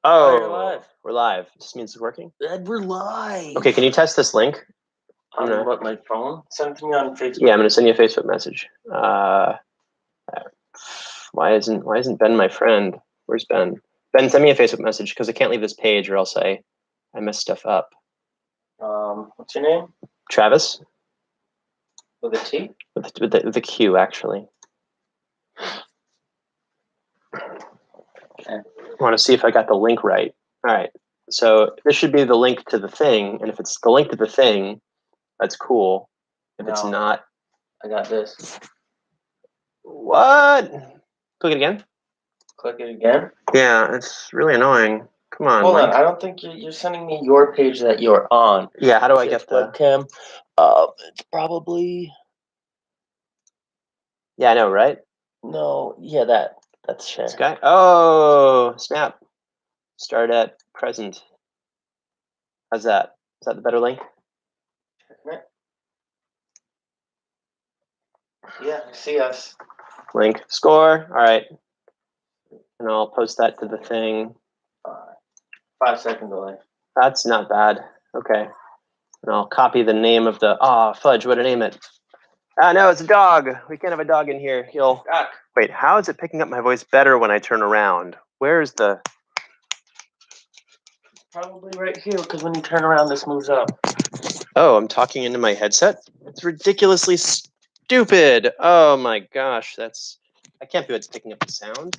Oh, you're live. We're live. This means it's working? We're live. Okay, can you test this link? On what, my phone? Send it to me on Facebook. Yeah, I'm gonna send you a Facebook message. Why isn't Ben my friend? Where's Ben? Ben, send me a Facebook message because I can't leave this page or else I mess stuff up. What's your name? Travis? With a T? With the Q, actually. Okay. I want to see if I got the link right. All right. So this should be the link to the thing, and if it's the link to the thing, that's cool. If it's not, I got this. What? Click it again. Click it again? Yeah, it's really annoying. Come on. Hold on, I don't think you're sending me your page that you're on. Yeah, how do I get the webcam? It's probably. Yeah, I know, right? No, yeah, that's share. This guy? Oh, snap. Start at present. How's that? Is that the better link? Yeah, see us. Link. Score. All right. And I'll post that to the thing. 5 second delay. That's not bad. Okay. And I'll copy the name of the... fudge, what to name it? No, it's a dog. We can't have a dog in here. He'll... Wait, how is it picking up my voice better when I turn around? Where's the... Probably right here, because when you turn around, this moves up. Oh, I'm talking into my headset? It's ridiculously stupid. Oh my gosh, that's... I can't believe it's picking up the sound.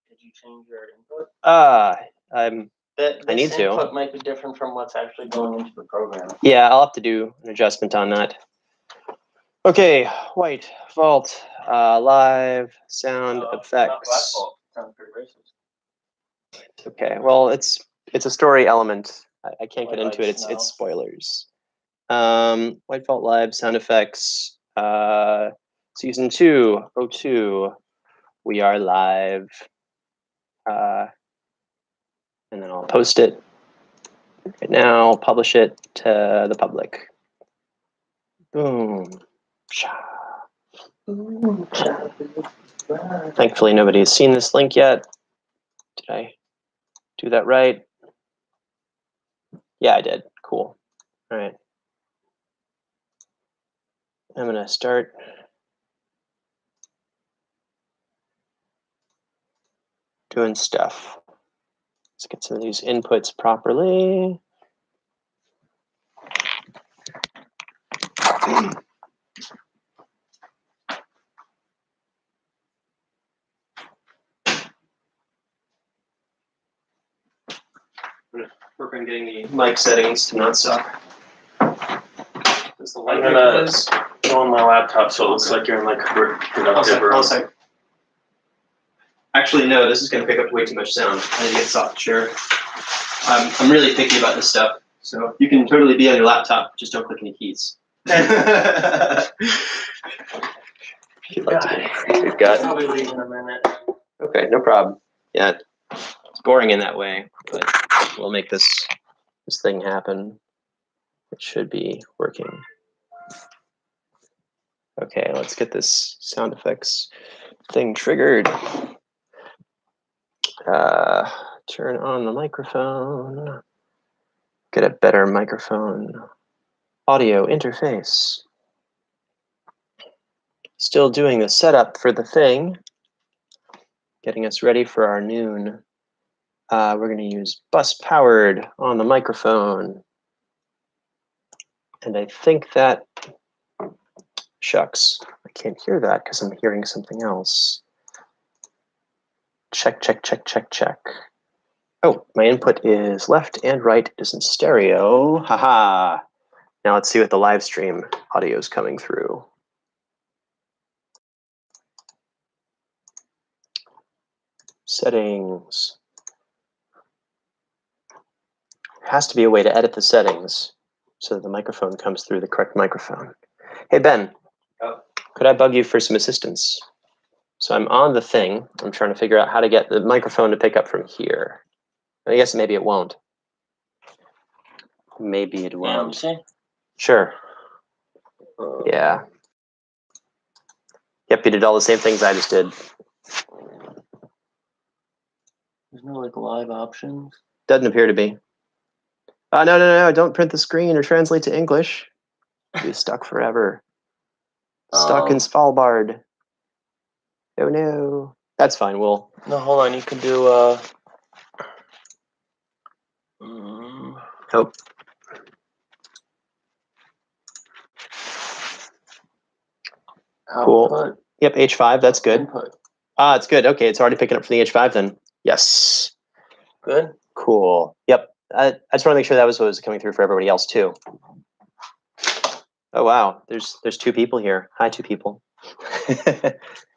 Did you change your input? I need to. This input might be different from what's actually going into the program. Yeah, I'll have to do an adjustment on that. Okay, white, vault, live, sound effects. Not black vault. Sounds pretty racist. Okay, well, it's a story element. I can't get into it. It's spoilers. White Vault Live, sound effects, season 202. We are live. And then I'll post it right now, publish it to the public. Boom. Thankfully, nobody's seen this link yet. Did I do that right? Yeah, I did. Cool. All right. I'm going to start doing stuff. Let's get some of these inputs properly. Work on getting the mic settings to not suck. I'm gonna go on my laptop so it looks like you're in like productive room. Actually, no, this is going to pick up way too much sound. I need to get a soft chair. I'm really picky about this stuff, so you can totally be on your laptop. Just don't click any keys. Got it. Probably leave in a minute. Okay, no problem. Yeah, it's boring in that way, but we'll make this thing happen. It should be working. Okay, let's get this sound effects thing triggered. Turn on the microphone. Get a better microphone. Audio interface. Still doing the setup for the thing. Getting us ready for our noon. We're going to use bus powered on the microphone. And I think that, shucks, I can't hear that because I'm hearing something else. Check, check, check, check, check. Oh, my input is left and right is in stereo. Haha. Now let's see what the live stream audio is coming through. Settings. There has to be a way to edit the settings so that the microphone comes through the correct microphone. Hey, Ben. Oh. Could I bug you for some assistance? So I'm on the thing. I'm trying to figure out how to get the microphone to pick up from here. I guess maybe it won't. Maybe it won't. Yeah, sure. Yeah. Yep, you did all the same things I just did. There's no like live options. Doesn't appear to be. No, don't print the screen or translate to English. You'll be stuck forever. Stuck in Svalbard. Oh no. That's fine, No, hold on, you can do, oh. Cool. Output. Yep, H5, that's good. Input. It's good. Okay, it's already picking up for the H5 then. Yes. Good. Cool. Yep. I just want to make sure that was what was coming through for everybody else too. Oh wow, there's 2 people here. Hi, 2 people.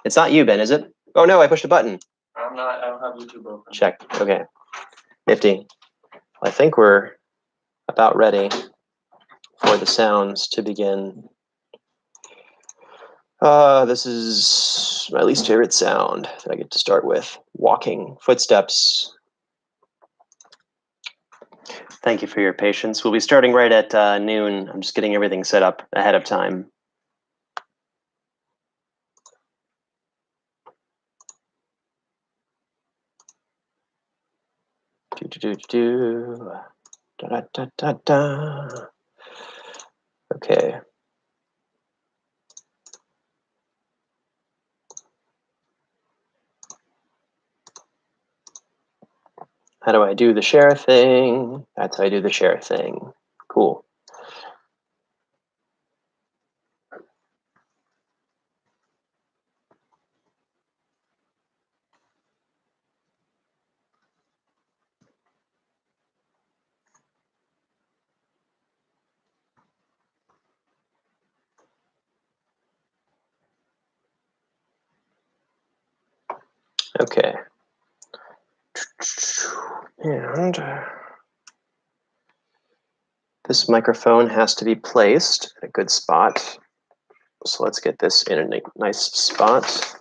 It's not you, Ben, is it? Oh no, I pushed a button. I don't have YouTube open. Check. Okay. Nifty. I think we're about ready for the sounds to begin. This is my least favorite sound that I get to start with. Walking, footsteps. Thank you for your patience. We'll be starting right at noon. I'm just getting everything set up ahead of time. Da. Okay. How do I do the share thing? That's how I do the share thing. Cool. Okay. And this microphone has to be placed in a good spot. So let's get this in a nice spot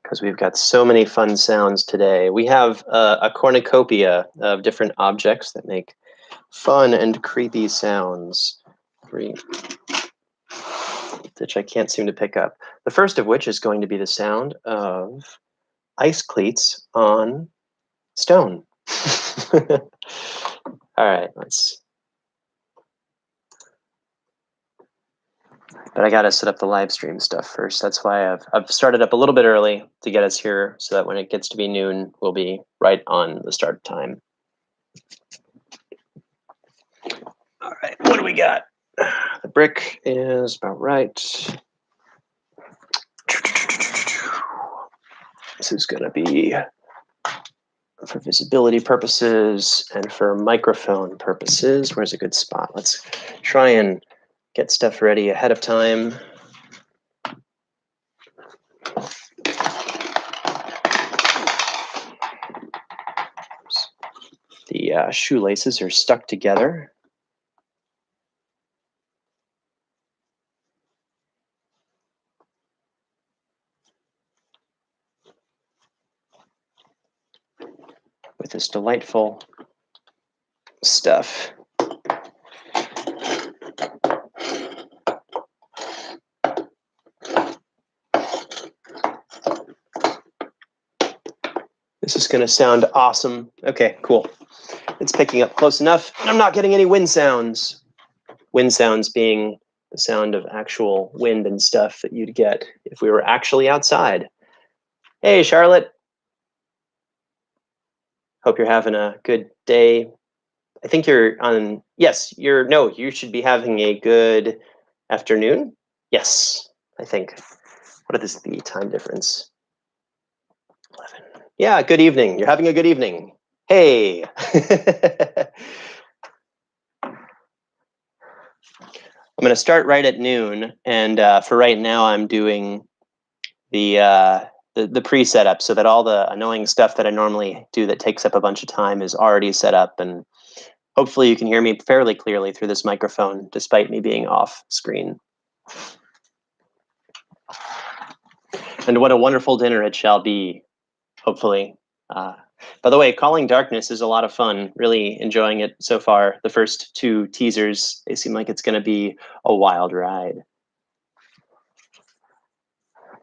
because we've got so many fun sounds today. We have a cornucopia of different objects that make fun and creepy sounds, which I can't seem to pick up. The first of which is going to be the sound of ice cleats on stone. All right, but I gotta set up the live stream stuff first. That's why I've started up a little bit early to get us here so that when it gets to be noon, we'll be right on the start time. All right, what do we got? The brick is about right. This is gonna be for visibility purposes and for microphone purposes. Where's a good spot? Let's try and get stuff ready ahead of time. The shoelaces are stuck together. With this delightful stuff. This is going to sound awesome. Okay, cool. It's picking up close enough, and I'm not getting any wind sounds. Wind sounds being the sound of actual wind and stuff that you'd get if we were actually outside. Hey, Charlotte. Hope you're having a good day. I think you're on, yes, you should be having a good afternoon. Yes, I think. What is the time difference? 11. Yeah, good evening. You're having a good evening. Hey. I'm going to start right at noon, and for right now, I'm doing the pre-setup so that all the annoying stuff that I normally do that takes up a bunch of time is already set up, and hopefully you can hear me fairly clearly through this microphone, despite me being off screen. And what a wonderful dinner it shall be, hopefully. By the way, Calling Darkness is a lot of fun. Really enjoying it so far. The first 2 teasers, they seem like it's going to be a wild ride.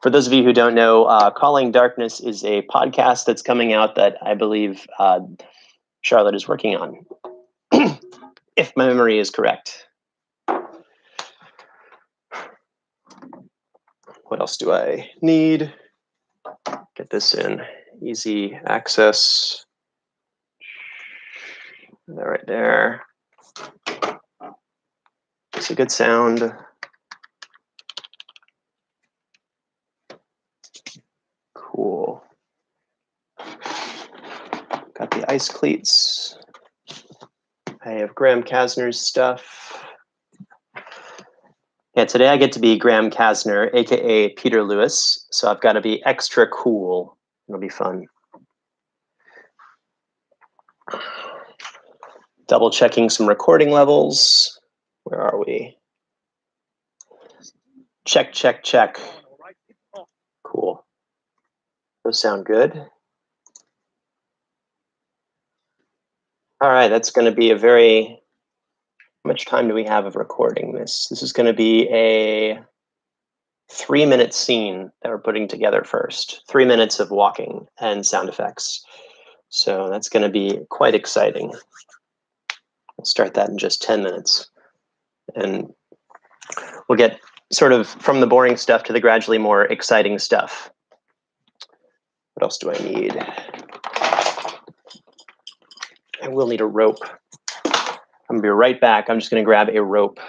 For those of you who don't know, Calling Darkness is a podcast that's coming out that I believe Charlotte is working on, if my memory is correct. What else do I need? Get this in. Easy access. That right there. It's a good sound. Cool. Got the ice cleats. I have Graham Kasner's stuff. Yeah, today I get to be Graham Kasner, aka Peter Lewis. So I've got to be extra cool. It'll be fun. Double checking some recording levels. Where are we? Check, check, check. Cool. Those sound good. All right, that's going to be a very... How much time do we have of recording this? This is going to be a 3-minute scene that we're putting together first. 3 minutes of walking and sound effects. So that's going to be quite exciting. We'll start that in just 10 minutes. And we'll get sort of from the boring stuff to the gradually more exciting stuff. What else do I need? I will need a rope. I'm going to be right back. I'm just going to grab a rope.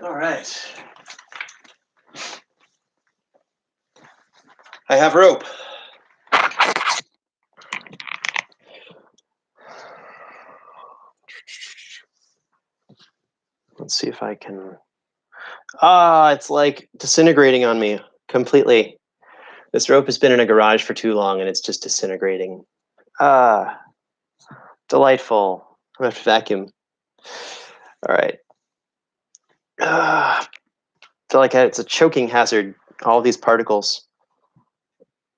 All right. I have rope. Let's see if I can... it's like disintegrating on me completely. This rope has been in a garage for too long and it's just disintegrating. Delightful. I'm gonna have to vacuum. All right. Feel like it's a choking hazard, all these particles.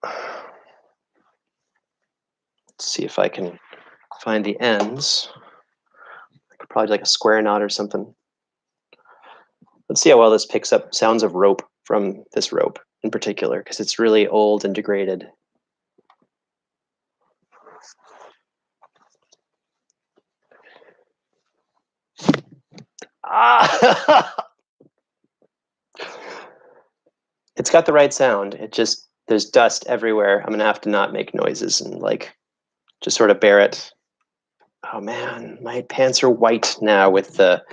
Let's see if I can find the ends. I could probably do like a square knot or something. Let's see how well this picks up sounds of rope from this rope in particular, because it's really old and degraded. It's got the right sound. It just, there's dust everywhere. I'm gonna have to not make noises and like just sort of bear it. Oh man, my pants are white now with the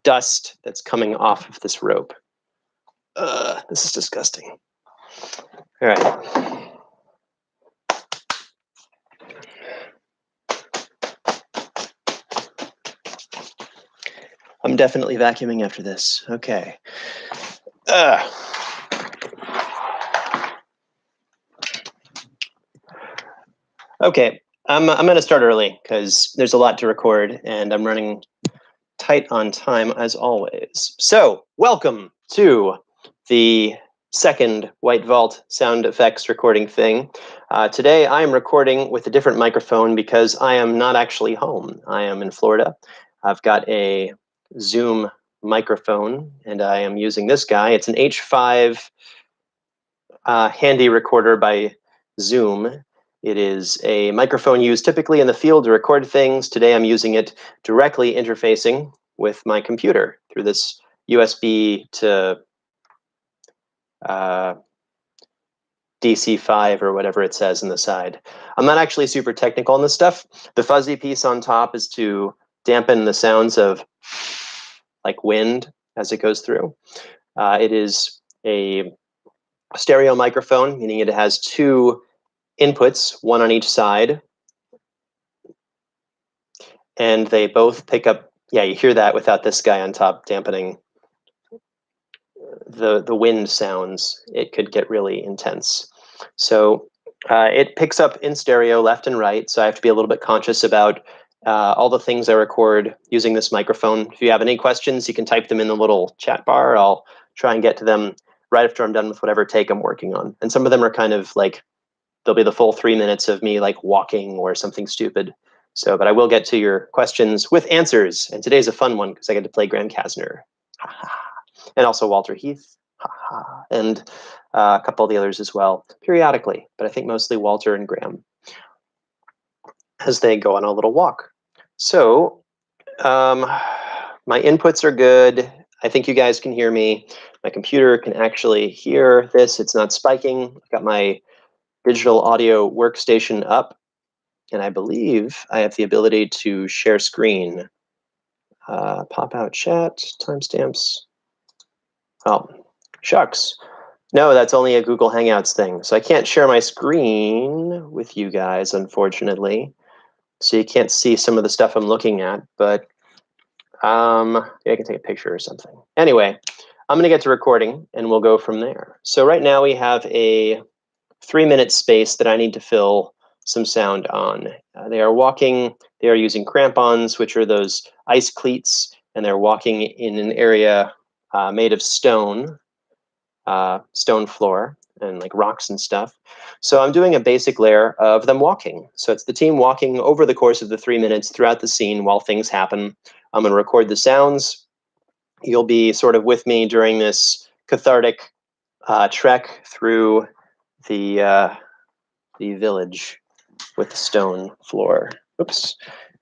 dust that's coming off of this rope. This is disgusting. All right. I'm definitely vacuuming after this. Okay. Okay, I'm going to start early because there's a lot to record and I'm running tight on time as always. So, welcome to the second White Vault sound effects recording thing. Today I am recording with a different microphone because I am not actually home. I am in Florida. I've got a Zoom microphone and I am using this guy. It's an H5 handy recorder by Zoom. It is a microphone used typically in the field to record things. Today I'm using it directly interfacing with my computer through this USB to DC5 or whatever it says on the side. I'm not actually super technical on this stuff. The fuzzy piece on top is to dampen the sounds of like wind as it goes through. It is a stereo microphone, meaning it has two inputs, one on each side, and they both pick up, yeah, you hear that without this guy on top dampening the wind sounds. It could get really intense. So it picks up in stereo left and right, so I have to be a little bit conscious about all the things I record using this microphone. If you have any questions, you can type them in the little chat bar. I'll try and get to them right after I'm done with whatever take I'm working on. And some of them are kind of like, they'll be the full 3 minutes of me like walking or something stupid. So, but I will get to your questions with answers. And today's a fun one because I get to play Graham Kasner. And also Walter Heath. And a couple of the others as well, periodically. But I think mostly Walter and Graham as they go on a little walk. So my inputs are good. I think you guys can hear me. My computer can actually hear this. It's not spiking. I've got my digital audio workstation up, and I believe I have the ability to share screen. Pop out chat, timestamps. Oh, shucks. No, that's only a Google Hangouts thing. So I can't share my screen with you guys, unfortunately. So you can't see some of the stuff I'm looking at, but yeah, I can take a picture or something. Anyway, I'm gonna get to recording and we'll go from there. So right now we have a 3-minute space that I need to fill some sound on. They are walking, they are using crampons, which are those ice cleats, and they're walking in an area made of stone floor and like rocks and stuff. So I'm doing a basic layer of them walking. So it's the team walking over the course of the 3 minutes throughout the scene while things happen. I'm gonna record the sounds. You'll be sort of with me during this cathartic trek through the village with the stone floor. Oops.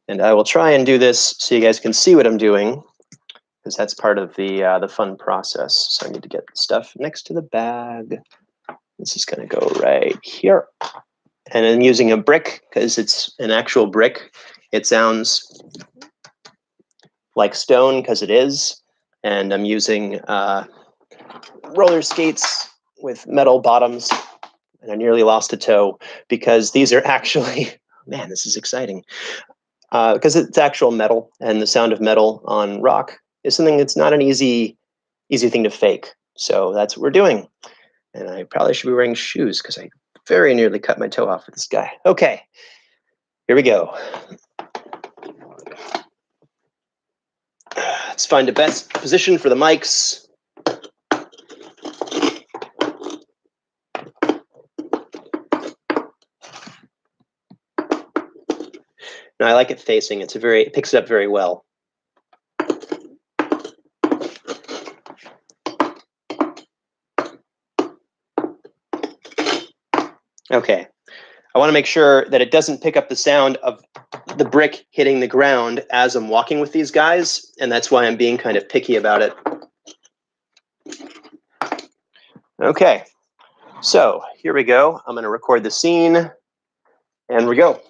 And I will try and do this so you guys can see what I'm doing, because that's part of the fun process. So I need to get stuff next to the bag. This is going to go right here. And I'm using a brick because it's an actual brick. It sounds like stone because it is. And I'm using roller skates with metal bottoms. And I nearly lost a toe because these are actually, man, this is exciting. Because it's actual metal, and the sound of metal on rock is something that's not an easy thing to fake. So that's what we're doing. And I probably should be wearing shoes because I very nearly cut my toe off with this guy. Okay, here we go. Let's find the best position for the mics. No, I like it facing. It picks it up very well. Okay. I want to make sure that it doesn't pick up the sound of the brick hitting the ground as I'm walking with these guys, and that's why I'm being kind of picky about it. Okay, so here we go. I'm going to record the scene, and we go.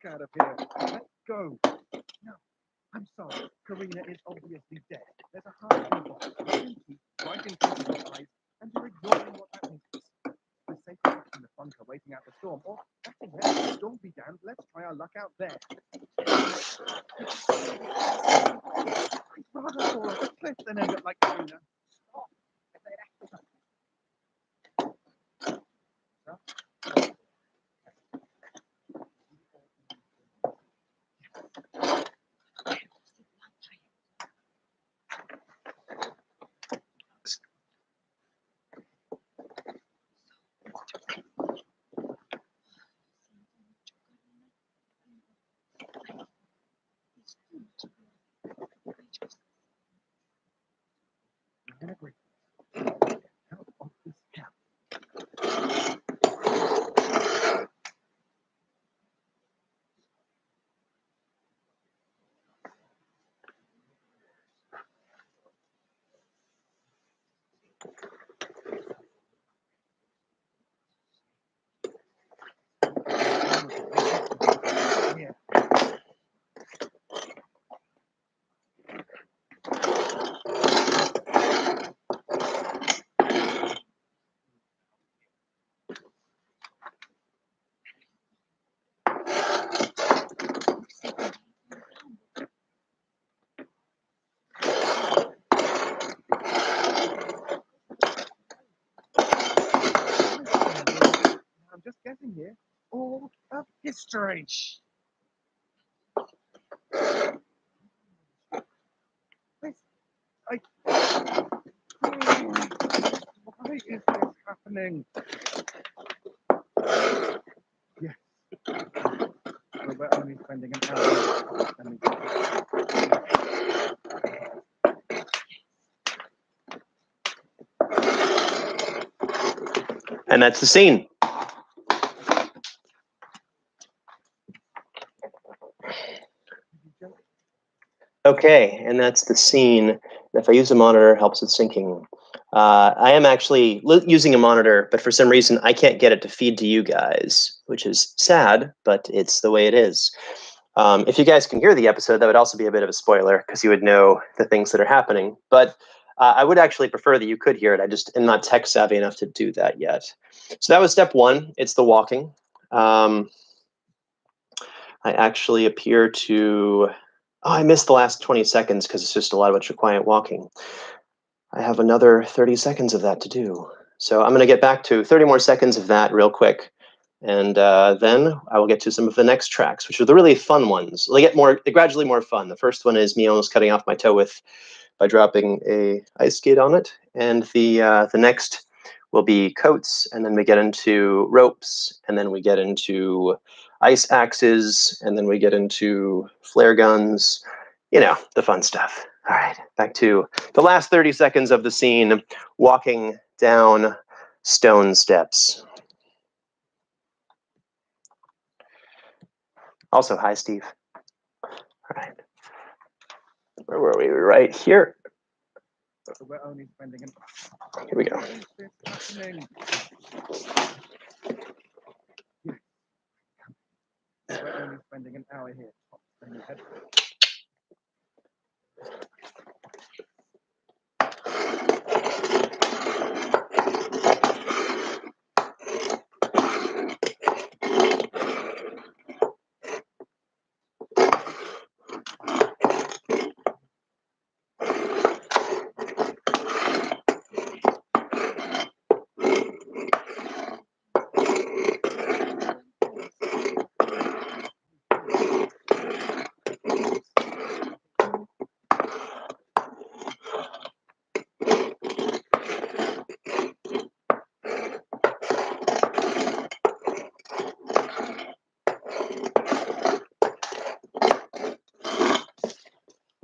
Out of here. Let's go. No, I'm sorry. Karina is obviously dead. There's a heart involved. You keep writing things with your eyes, and you're ignoring what that means. The safety in the bunker waiting out the storm, or acting there. Don't be damned. Let's try our luck out there. I'd rather fall off a cliff than end up like Karina. I'm gonna break out of this cab. Yeah. I'm just guessing here. All of history. Why is this happening? Yes. But we're only spending an hour. And that's the scene. Okay, and that's the scene. If I use a monitor, it helps with syncing. I am actually using a monitor, but for some reason I can't get it to feed to you guys, which is sad, but it's the way it is. If you guys can hear the episode, that would also be a bit of a spoiler because you would know the things that are happening. But I would actually prefer that you could hear it. I just am not tech savvy enough to do that yet. So that was step one. It's the walking. I actually appear to... Oh, I missed the last 20 seconds because it's just a lot of extra quiet walking. I have another 30 seconds of that to do. So I'm going to get back to 30 more seconds of that real quick. And then I will get to some of the next tracks, which are the really fun ones. They get gradually more fun. The first one is me almost cutting off my toe by dropping a ice skate on it. And the next will be coats, and then we get into ropes, and then we get into ice axes, and then we get into flare guns, you know, the fun stuff. All right, back to the last 30 seconds of the scene, walking down stone steps. Also, hi, Steve. All right. Where were we? Right here. We're only spending an hour. Here we go. Why is this happening? Yes. We're only spending an hour here.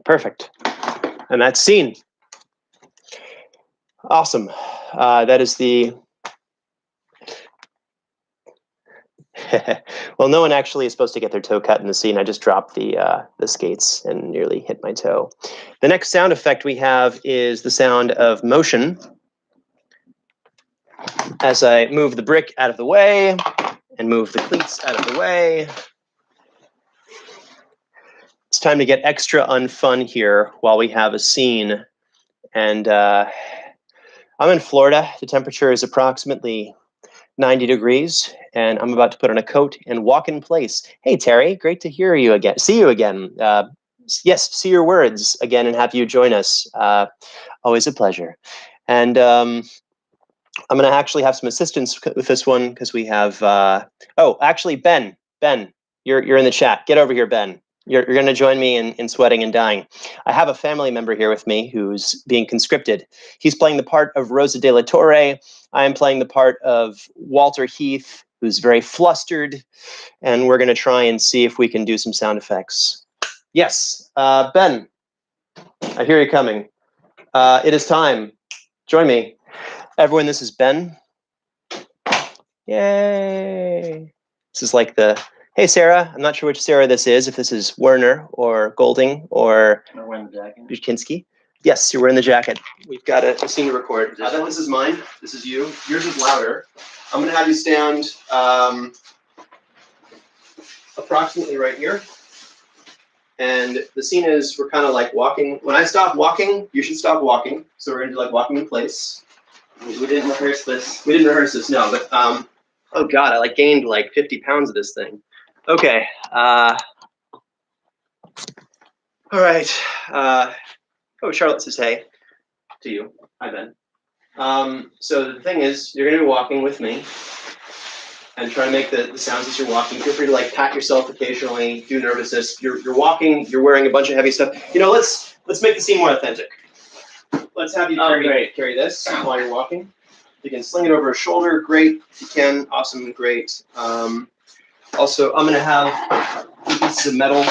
Perfect. And that's scene. Awesome. That is the... Well, no one actually is supposed to get their toe cut in the scene. I just dropped the skates and nearly hit my toe. The next sound effect we have is the sound of motion. As I move the brick out of the way and move the cleats out of the way. It's time to get extra unfun here while we have a scene. And I'm in Florida. The temperature is approximately 90 degrees. and I'm about to put on a coat and walk in place. Hey, Terry, great to hear you again. See you again. Yes, see your words again and have you join us. Always a pleasure. And I'm going to actually have some assistance with this one because we have. Oh, actually, Ben, you're in the chat. Get over here, Ben. You're going to join me in sweating and dying. I have a family member here with me who's being conscripted. He's playing the part of Rosa de la Torre. I am playing the part of Walter Heath, who's very flustered, and we're going to try and see if we can do some sound effects. Yes, Ben, I hear you coming. It is time. Join me. Everyone, this is Ben. Yay. This is like the, hey, Sarah. I'm not sure which Sarah this is, if this is Werner or Golding or Buczynski. Yes, you're wearing the jacket. We've got a scene to record. This is mine. This is you. Yours is louder. I'm going to have you stand approximately right here. And the scene is we're kind of like walking. When I stop walking, you should stop walking. So we're going to do like walking in place. We didn't rehearse this. We didn't rehearse this, no. But oh God, I like gained like 50 pounds of this thing. Okay. All right. Charlotte says hey to you. Hi, Ben. So the thing is, you're going to be walking with me and try to make the sounds as you're walking. Feel free to like pat yourself occasionally, do nervousness. You're walking, you're wearing a bunch of heavy stuff. You know, let's make the scene more authentic. Let's have you carry this while you're walking. You can sling it over a shoulder, great. If you can, awesome, great. Also, I'm going to have pieces of metal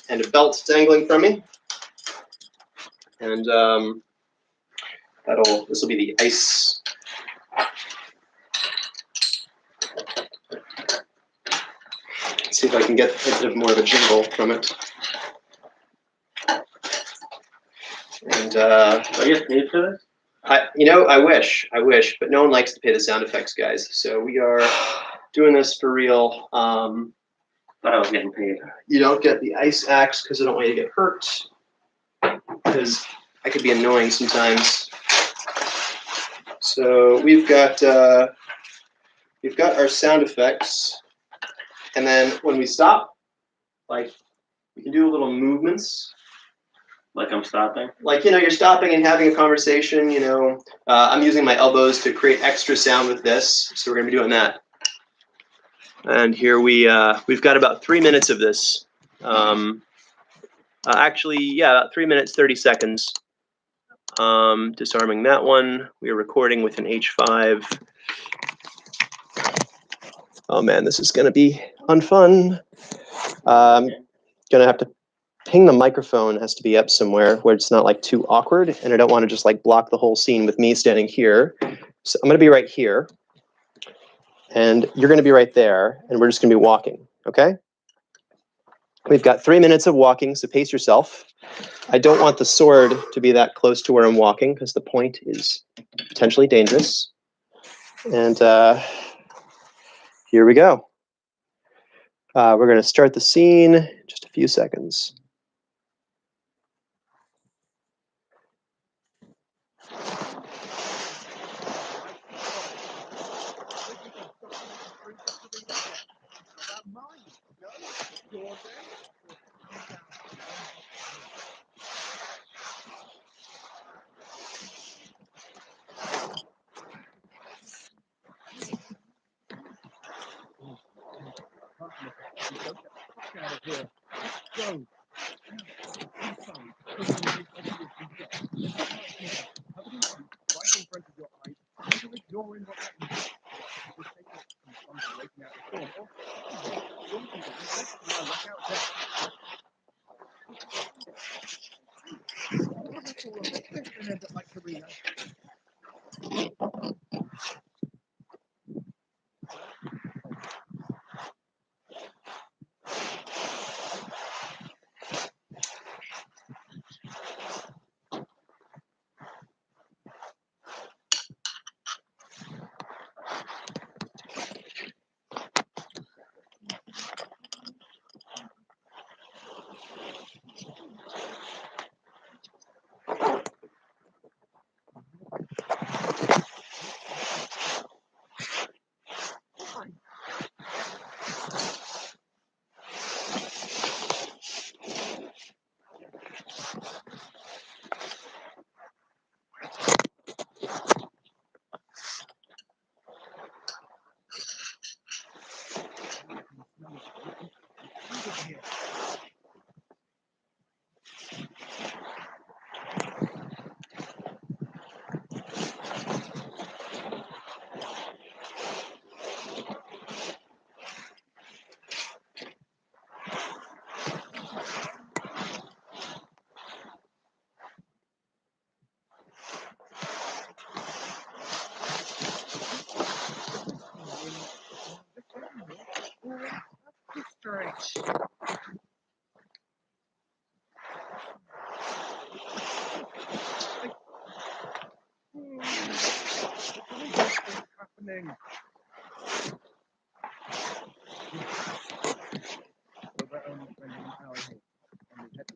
and a belt dangling from me. And this will be the ice. Let's see if I can get a bit more of a jingle from it. And Do I get paid for this? I wish, but no one likes to pay the sound effects guys. So we are doing this for real. I was getting paid. You don't get the ice axe because I don't want you to get hurt. Because I could be annoying sometimes. So we've got our sound effects, and then when we stop, like we can do little movements. Like I'm stopping? Like, you're stopping and having a conversation, I'm using my elbows to create extra sound with this, so we're going to be doing that. And here we've got about 3 minutes of this. Actually, about 3 minutes, 30 seconds. Disarming that one. We are recording with an H5. Oh man, this is going to be unfun. I'm going to have to ping the microphone. It has to be up somewhere where it's not like too awkward, and I don't want to just like block the whole scene with me standing here. So I'm going to be right here, and you're going to be right there, and we're just going to be walking, okay? We've got 3 minutes of walking, so pace yourself. I don't want the sword to be that close to where I'm walking because the point is potentially dangerous. And here we go. We're going to start the scene in just a few seconds. What's happening? Well, we're only spending an hour here, and we head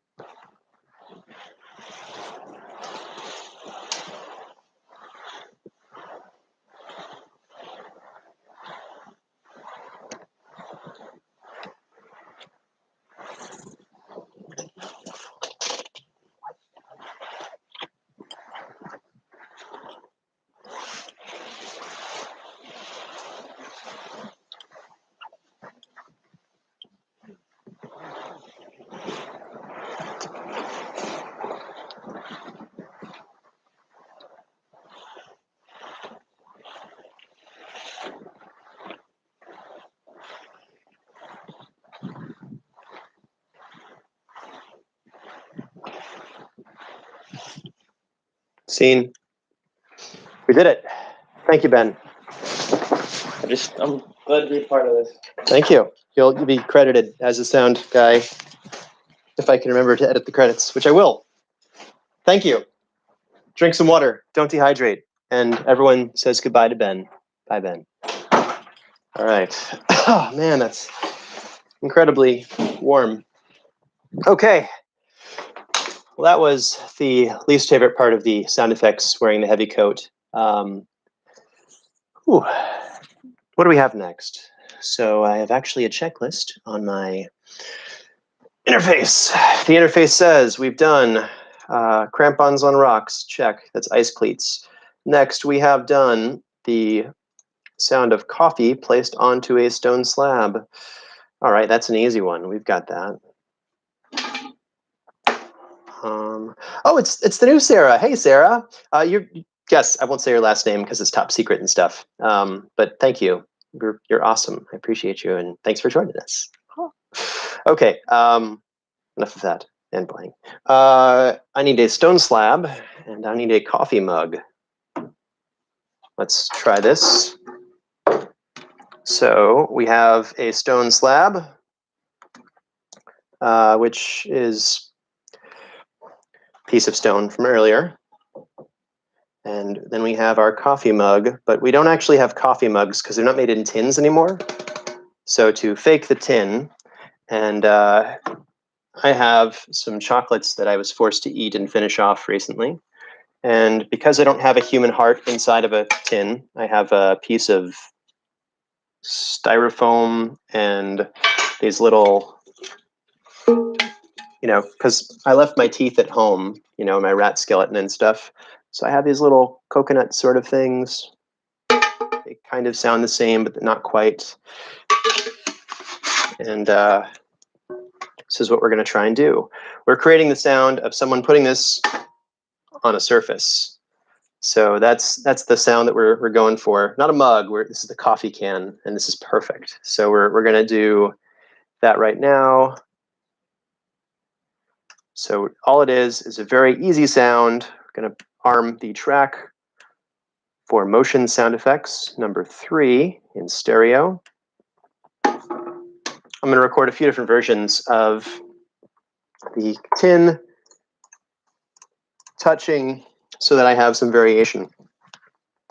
Scene. We did it. Thank you, Ben. I'm glad to be a part of this. Thank you. You'll be credited as a sound guy if I can remember to edit the credits, which I will. Thank you. Drink some water. Don't dehydrate. And everyone says goodbye to Ben. Bye, Ben. All right. Oh, man, that's incredibly warm. Okay. Well, that was the least favorite part of the sound effects, wearing the heavy coat. What do we have next? So I have actually a checklist on my interface. The interface says we've done crampons on rocks. Check. That's ice cleats. Next, we have done the sound of coffee placed onto a stone slab. All right, that's an easy one. We've got that. Oh, it's the new Sarah. Hey, Sarah. Yes, I won't say your last name because it's top secret and stuff. But thank you. You're awesome. I appreciate you, and thanks for joining us. Okay. Enough of that and blank. I need a stone slab, and I need a coffee mug. Let's try this. So we have a stone slab, which is piece of stone from earlier. And then we have our coffee mug, but we don't actually have coffee mugs because they're not made in tins anymore. So to fake the tin, and I have some chocolates that I was forced to eat and finish off recently. And because I don't have a human heart inside of a tin, I have a piece of styrofoam and these little, because I left my teeth at home, my rat skeleton and stuff. So I have these little coconut sort of things. They kind of sound the same, but not quite. And this is what we're going to try and do. We're creating the sound of someone putting this on a surface. So that's the sound that we're going for. Not a mug. This is the coffee can, and this is perfect. So we're going to do that right now. So all it is a very easy sound. We're going to arm the track for motion sound effects, number 3 in stereo. I'm going to record a few different versions of the tin touching so that I have some variation.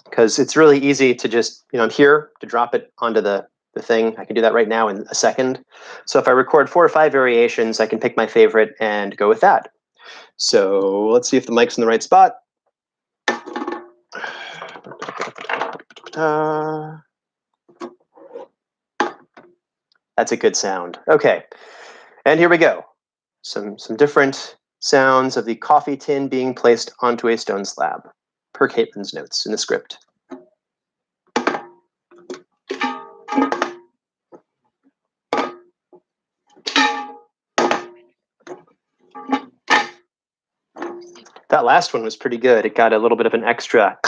Because it's really easy to just, I'm here to drop it onto the thing. I can do that right now in a second. So if I record 4 or 5 variations, I can pick my favorite and go with that. So let's see if the mic's in the right spot. That's a good sound. Okay, and here we go. Some different sounds of the coffee tin being placed onto a stone slab, per Caitlin's notes in the script. That last one was pretty good. It got a little bit of an extra,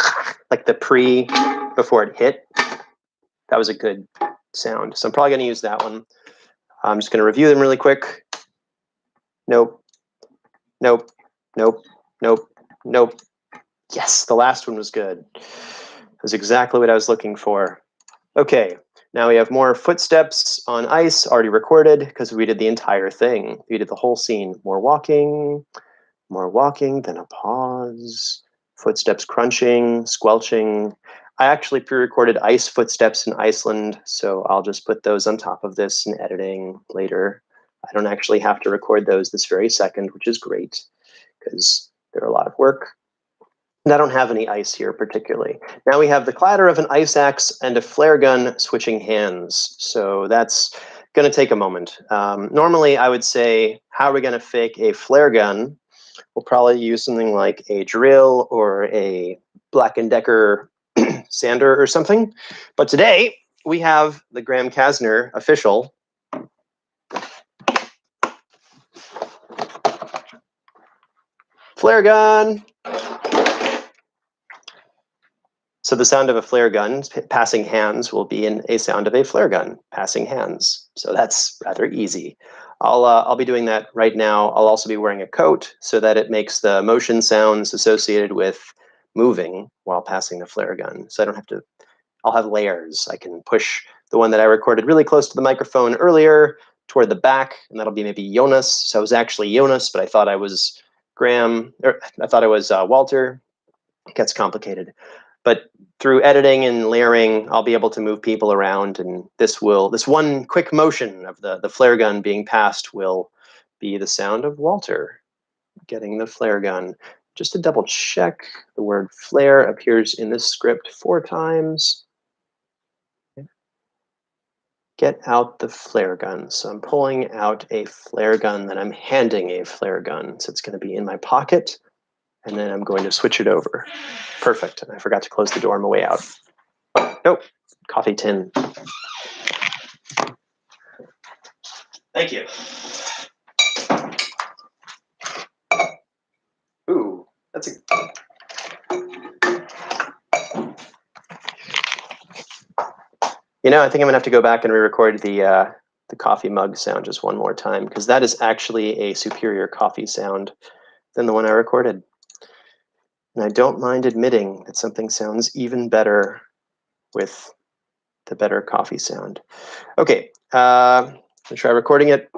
like the before it hit. That was a good sound. So I'm probably going to use that one. I'm just going to review them really quick. Nope. Nope. Nope. Nope. Nope. Yes, the last one was good. It was exactly what I was looking for. Okay, Now we have more footsteps on ice already recorded because we did the entire thing. We did the whole scene. More walking, then a pause, footsteps crunching, squelching. I actually pre-recorded ice footsteps in Iceland, so I'll just put those on top of this in editing later. I don't actually have to record those this very second, which is great because they're a lot of work. And I don't have any ice here particularly. Now we have the clatter of an ice axe and a flare gun switching hands. So that's going to take a moment. Normally I would say, how are we going to fake a flare gun? We'll probably use something like a drill or a Black & Decker sander or something. But today we have the Graham Kasner official flare gun. So the sound of a flare gun passing hands will be a sound of a flare gun passing hands. So that's rather easy. I'll be doing that right now. I'll also be wearing a coat so that it makes the motion sounds associated with moving while passing the flare gun. So I don't have to, I'll have layers. I can push the one that I recorded really close to the microphone earlier toward the back, and that'll be maybe Jonas. So I was actually Jonas, but I thought I was Graham, or I thought I was Walter. It gets complicated. But through editing and layering, I'll be able to move people around, and this one quick motion of the flare gun being passed will be the sound of Walter getting the flare gun. Just to double check, the word flare appears in this script 4 times. Get out the flare gun. So I'm pulling out a flare gun, then I'm handing a flare gun. So it's going to be in my pocket, and then I'm going to switch it over. Perfect. And I forgot to close the door on my way out. Nope. Coffee tin. Thank you. Ooh, that's a... You know, I think I'm gonna have to go back and re-record the coffee mug sound just one more time, because that is actually a superior coffee sound than the one I recorded. And I don't mind admitting that something sounds even better with the better coffee sound. Okay, I'll try recording it.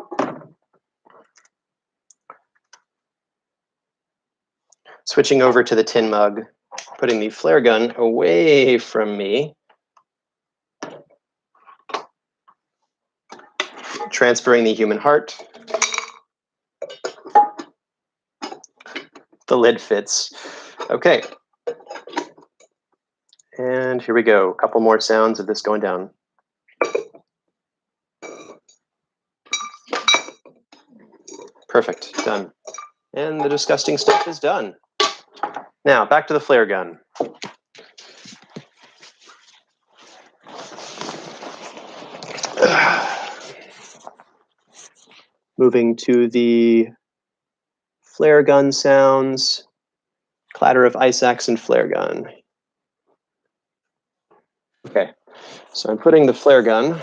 Switching over to the tin mug, putting the flare gun away from me. Transferring the human heart. The lid fits. Okay. And here we go. A couple more sounds of this going down. Perfect. Done. And the disgusting stuff is done. Now, back to the flare gun. Moving to the flare gun sounds. Clatter of ice axe and flare gun. Okay, so I'm putting the flare gun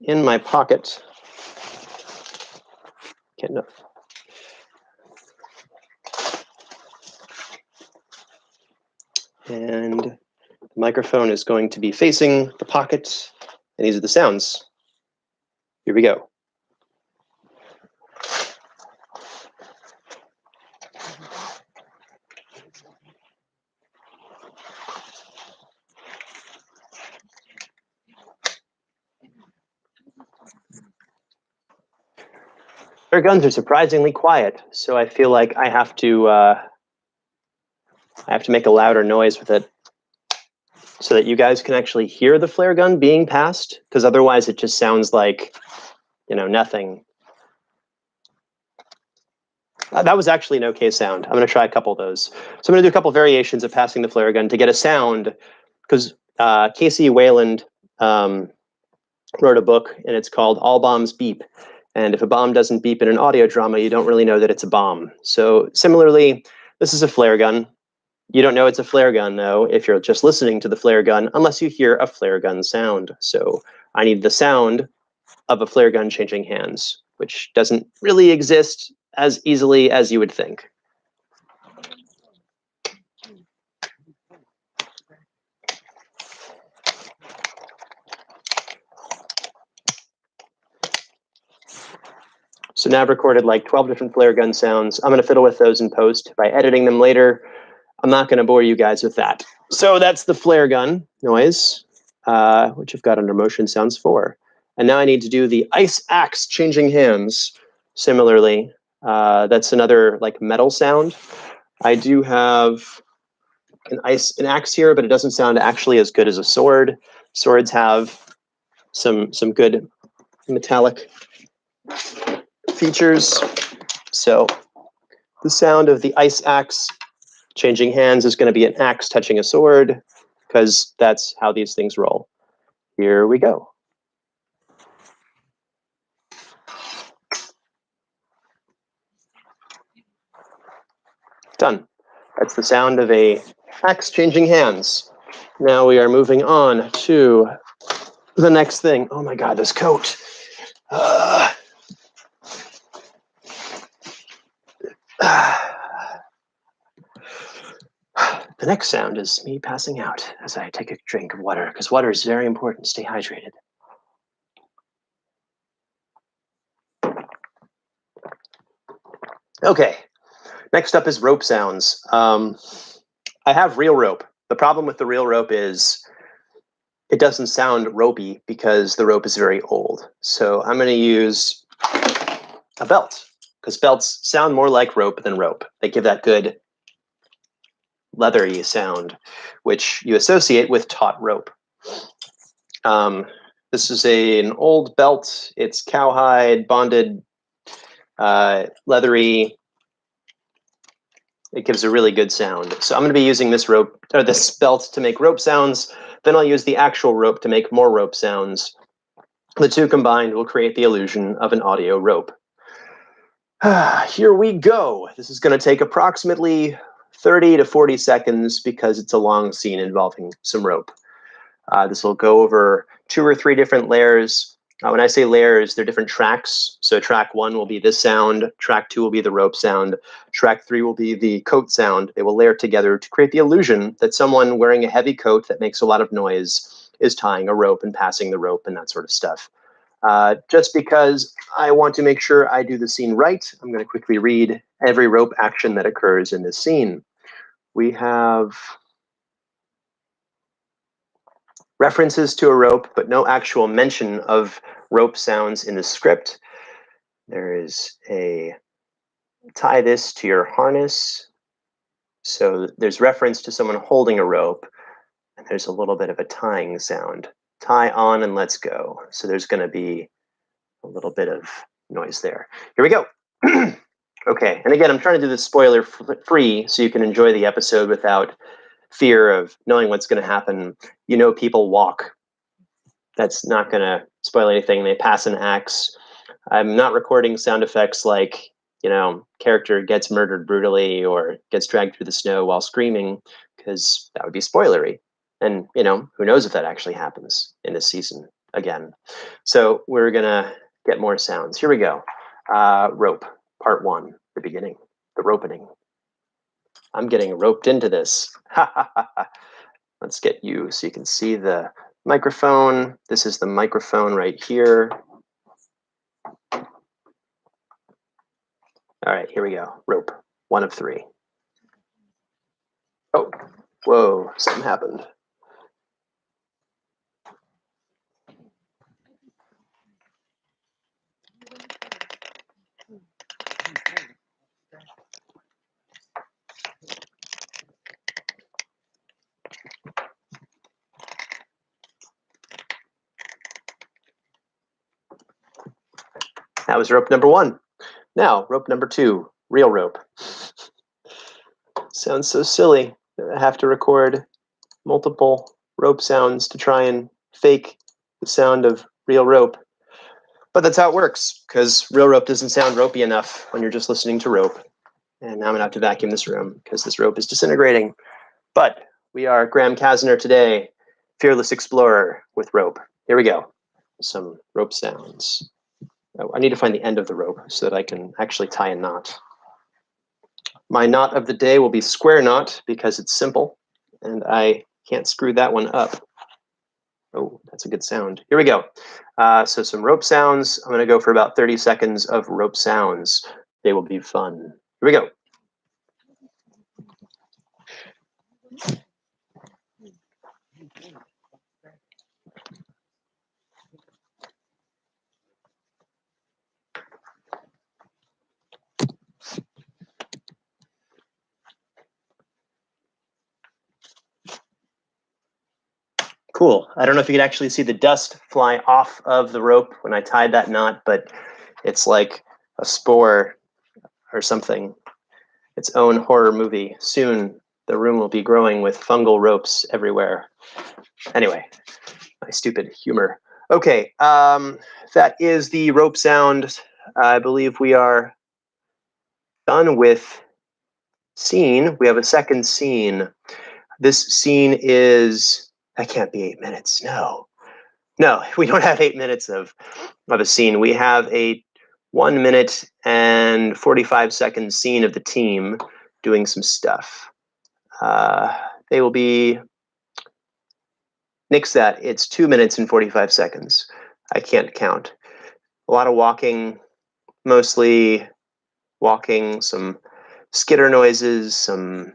in my pocket. Okay, no. And the microphone is going to be facing the pocket, and these are the sounds. Here we go. Flare guns are surprisingly quiet, so I feel like I have to make a louder noise with it so that you guys can actually hear the flare gun being passed, because otherwise it just sounds like, you know, nothing. That was actually an okay sound. I'm going to try a couple of those. So I'm going to do a couple of variations of passing the flare gun to get a sound, because Casey Wayland wrote a book, and it's called All Bombs Beep. And if a bomb doesn't beep in an audio drama, you don't really know that it's a bomb. So similarly, this is a flare gun. You don't know it's a flare gun, though, if you're just listening to the flare gun, unless you hear a flare gun sound. So I need the sound of a flare gun changing hands, which doesn't really exist as easily as you would think. So now I've recorded like 12 different flare gun sounds. I'm going to fiddle with those in post by editing them later. I'm not going to bore you guys with that. So that's the flare gun noise, which I've got under motion sounds 4. And now I need to do the ice axe changing hands. Similarly, that's another like metal sound. I do have an axe here, but it doesn't sound actually as good as a sword. Swords have some good metallic features. So the sound of the ice axe changing hands is going to be an axe touching a sword, because that's how these things roll. Here we go. Done. That's the sound of a axe changing hands. Now we are moving on to the next thing. Oh my god, this coat. The next sound is me passing out as I take a drink of water, because water is very important. Stay hydrated. Okay, next up is rope sounds. I have real rope. The problem with the real rope is it doesn't sound ropey because the rope is very old. So I'm going to use a belt, because belts sound more like rope than rope. They give that good leathery sound, which you associate with taut rope. This is an old belt. It's cowhide, bonded, leathery. It gives a really good sound. So I'm going to be using this rope, or this belt, to make rope sounds. Then I'll use the actual rope to make more rope sounds. The two combined will create the illusion of an audio rope. Here we go. This is going to take approximately 30 to 40 seconds because it's a long scene involving some rope. This will go over 2 or 3 different layers. When I say layers, they're different tracks. So track 1 will be this sound, track 2 will be the rope sound, track 3 will be the coat sound. They will layer together to create the illusion that someone wearing a heavy coat that makes a lot of noise is tying a rope and passing the rope and that sort of stuff. Just because I want to make sure I do the scene right, I'm going to quickly read every rope action that occurs in this scene. We have references to a rope, but no actual mention of rope sounds in the script. There is a tie this to your harness. So there's reference to someone holding a rope, and there's a little bit of a tying sound. Tie on and let's go. So there's going to be a little bit of noise there. Here we go. Okay, and again, I'm trying to do this spoiler free so you can enjoy the episode without fear of knowing what's going to happen. You know, people walk. That's not going to spoil anything. They pass an axe. I'm not recording sound effects like, you know, character gets murdered brutally or gets dragged through the snow while screaming, because that would be spoilery. And, you know, who knows if that actually happens in this season again. So we're going to get more sounds. Here we go. Rope, part 1, the beginning, the ropening. I'm getting roped into this. Let's get you so you can see the microphone. This is the microphone right here. All right, here we go. Rope, 1 of 3. Oh, whoa, something happened. That was rope number 1. Now, rope number 2, real rope. Sounds so silly. I have to record multiple rope sounds to try and fake the sound of real rope. But that's how it works, because real rope doesn't sound ropey enough when you're just listening to rope. And now I'm gonna have to vacuum this room because this rope is disintegrating. But we are Graham Kasner today, fearless explorer with rope. Here we go. Some rope sounds. Oh, I need to find the end of the rope so that I can actually tie a knot. My knot of the day will be square knot because it's simple and I can't screw that one up. Oh, that's a good sound. Here we go. So some rope sounds. I'm going to go for about 30 seconds of rope sounds. They will be fun. Here we go. Cool. I don't know if you could actually see the dust fly off of the rope when I tied that knot, but it's like a spore or something. Its own horror movie. Soon the room will be growing with fungal ropes everywhere. Anyway, my stupid humor. Okay, that is the rope sound. I believe we are done with scene. We have a second scene. This scene is, that can't be 8 minutes. No, we don't have 8 minutes of a scene. We have a 1 minute and 45 second scene of the team doing some stuff. They will be, nix that, it's 2 minutes and 45 seconds. I can't count. A lot of walking, mostly walking, some skitter noises, some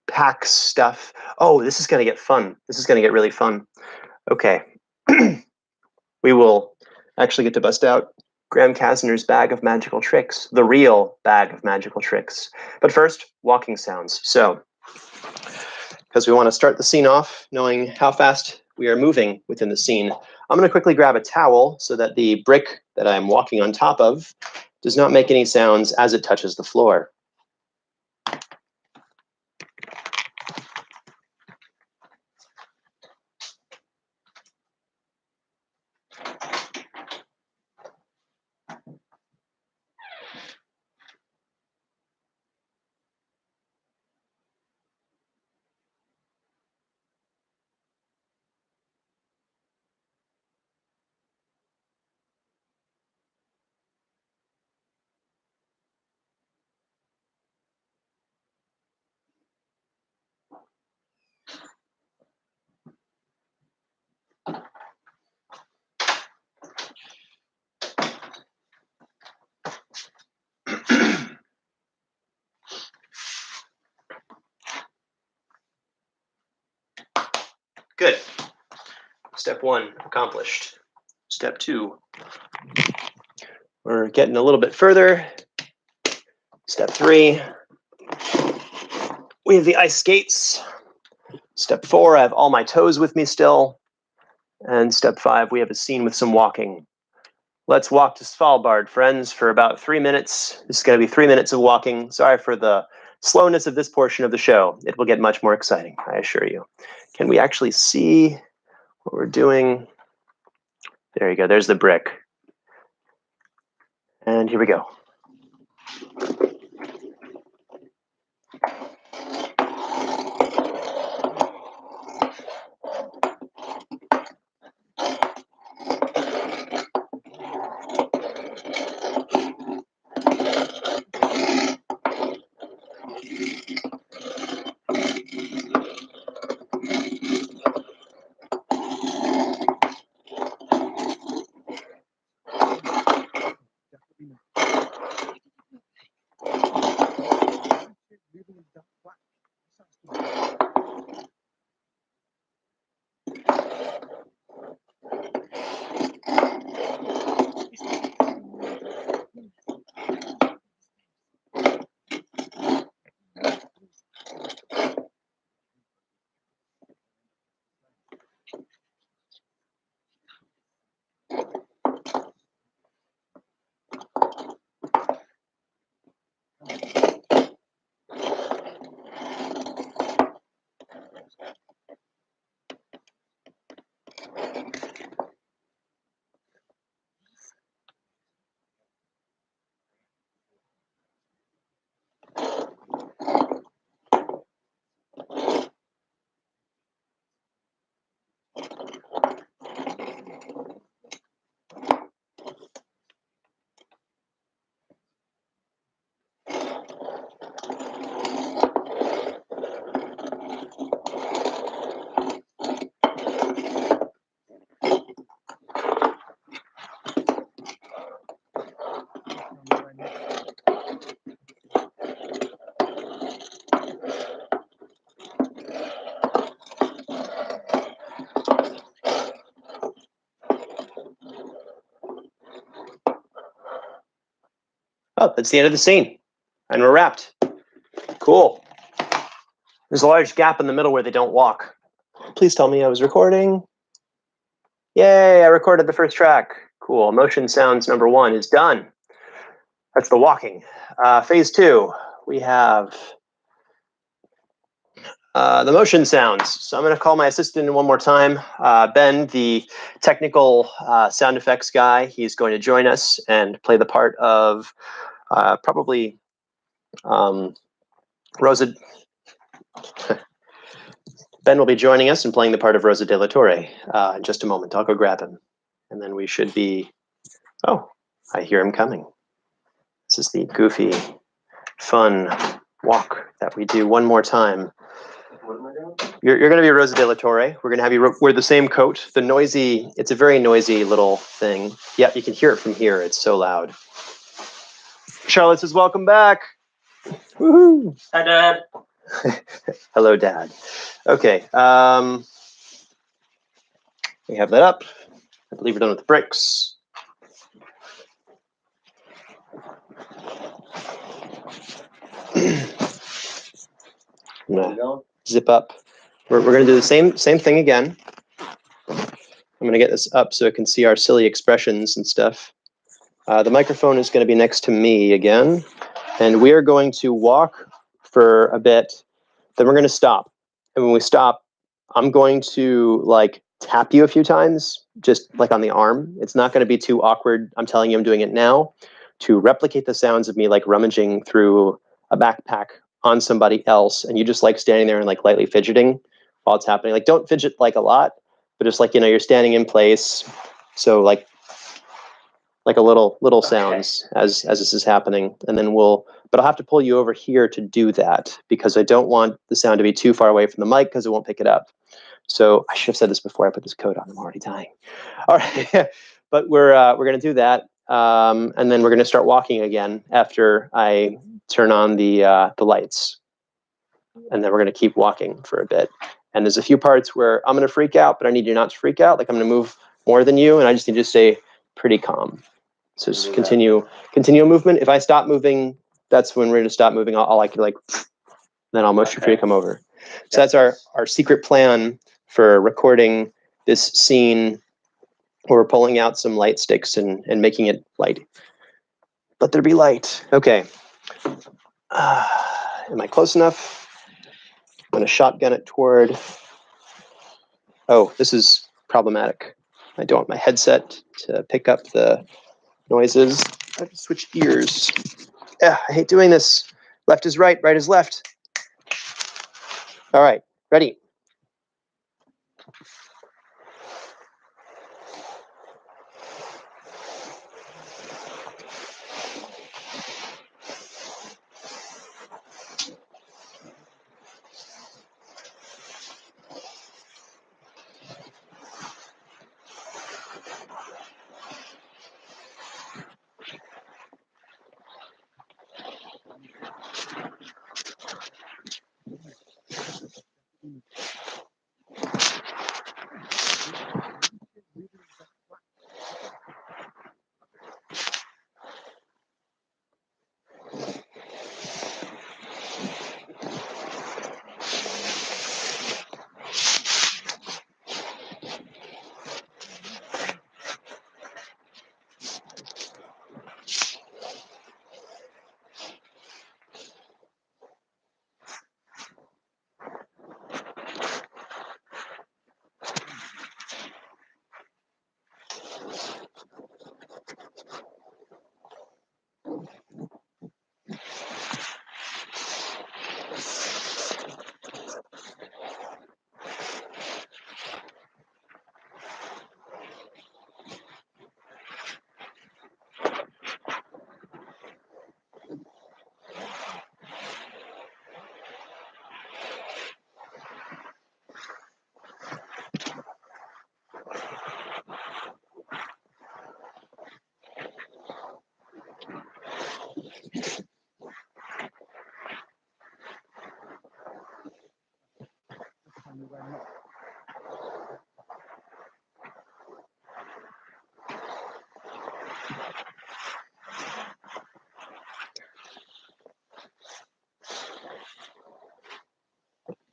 pack stuff. Oh, this is going to get fun. This is going to get really fun. Okay. We will actually get to bust out Graham Kasner's bag of magical tricks, the real bag of magical tricks. But first, walking sounds. So, because we want to start the scene off knowing how fast we are moving within the scene, I'm going to quickly grab a towel so that the brick that I'm walking on top of does not make any sounds as it touches the floor. Good. Step 1 accomplished. Step 2. We're getting a little bit further. Step 3. We have the ice skates. Step 4, I have all my toes with me still. And step 5, we have a scene with some walking. Let's walk to Svalbard, friends, for about 3 minutes. This is going to be 3 minutes of walking. Sorry for the slowness of this portion of the show. It will get much more exciting, I assure you. Can we actually see what we're doing? There you go. There's the brick. And here we go. Oh, that's the end of the scene. And we're wrapped. Cool. There's a large gap in the middle where they don't walk. Please tell me I was recording. Yay, I recorded the first track. Cool. Motion sounds number 1 is done. That's the walking. Phase 2, we have the motion sounds. So I'm going to call my assistant in one more time. Ben, the technical sound effects guy, he's going to join us and play the part of probably Rosa. Ben will be joining us and playing the part of Rosa de la Torre in just a moment. I'll go grab him. And then we should be... Oh, I hear him coming. This is the goofy, fun walk that we do one more time. What am I doing? You're going to be Rosa de la Torre. We're going to have you wear the same coat. The noisy... It's a very noisy little thing. Yeah, you can hear it from here. It's so loud. Charlotte says, welcome back. Woohoo! Hi, Dad. Hello, Dad. Okay. We have that up. I believe we're done with the bricks. I'm gonna zip up. We're gonna do the same thing again. I'm gonna get this up so it can see our silly expressions and stuff. The microphone is gonna be next to me again, and we are going to walk for a bit. Then we're gonna stop, and when we stop, I'm going to like tap you a few times, just like on the arm. It's not gonna be too awkward. I'm telling you, I'm doing it now to replicate the sounds of me like rummaging through a backpack on somebody else, and you just like standing there and like lightly fidgeting while it's happening. Like don't fidget like a lot, but just like, you know, you're standing in place. So like a little sounds as this is happening. And then but I'll have to pull you over here to do that because I don't want the sound to be too far away from the mic because it won't pick it up. So I should have said this before I put this coat on. I'm already dying. All right, but we're gonna do that. And then we're gonna start walking again after I turn on the lights. And then we're gonna keep walking for a bit. And there's a few parts where I'm gonna freak out, but I need you not to freak out. Like I'm gonna move more than you, and I just need you to stay pretty calm. So just continue movement. If I stop moving, that's when we're gonna stop moving. I'll like then I'll motion for you to come over. So that's our secret plan for recording this scene where we're pulling out some light sticks and making it light. Let there be light. Okay. Am I close enough? I'm gonna shotgun it toward... Oh, this is problematic. I don't want my headset to pick up the noises. I have to switch ears. Yeah, I hate doing this. Left is right, right is left. All right, ready?